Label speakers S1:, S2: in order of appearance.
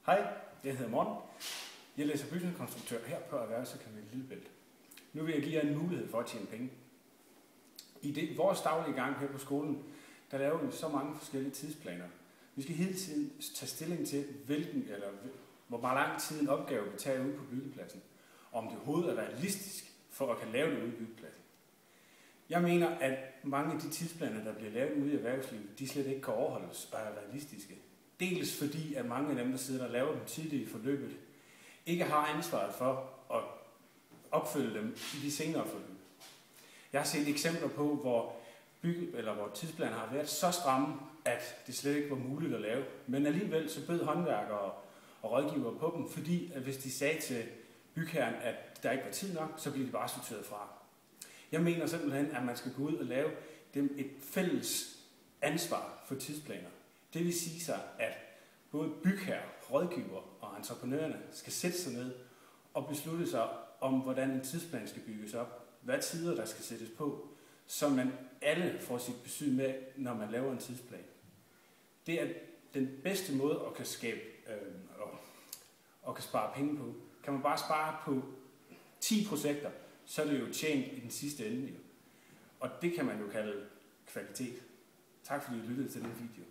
S1: Hej, jeg hedder Morten. Jeg læser bygningskonstruktør her på Erhvervsakademiet Lillebælt. Nu vil jeg give jer en mulighed for at tjene penge. I vores daglige gang her på skolen, der laver vi så mange forskellige tidsplaner. Vi skal hele tiden tage stilling til, hvor lang tid en opgave vil tage ude på byggepladsen. Om det overhovedet er realistisk for at kan lave det ude på byggepladsen. Jeg mener, at mange af de tidsplaner, der bliver lavet ude i erhvervslivet, de slet ikke kan overholdes og er realistiske. Dels fordi, at mange af dem, der sidder og laver dem tidligt i forløbet, ikke har ansvaret for at opfylde dem i de senere forløb. Jeg har set eksempler på, hvor tidsplaner har været så stramme, at det slet ikke var muligt at lave. Men alligevel så bød håndværkere og rådgivere på dem, fordi at hvis de sagde til bygherren, at der ikke var tid nok, så blev de bare sorteret fra. Jeg mener simpelthen, at man skal gå ud og lave dem et fælles ansvar for tidsplaner. Det vil sige sig, at både bygherrer, rådgiver og entreprenørerne skal sætte sig ned og beslutte sig om, hvordan en tidsplan skal bygges op, hvad tider der skal sættes på, så man alle får sit besøg med, når man laver en tidsplan. Det er den bedste måde at kan skabe og kan spare penge på. Kan man bare spare på 10 projekter, så er det jo tjent i den sidste ende. Og det kan man jo kalde kvalitet. Tak fordi I lyttede til den video.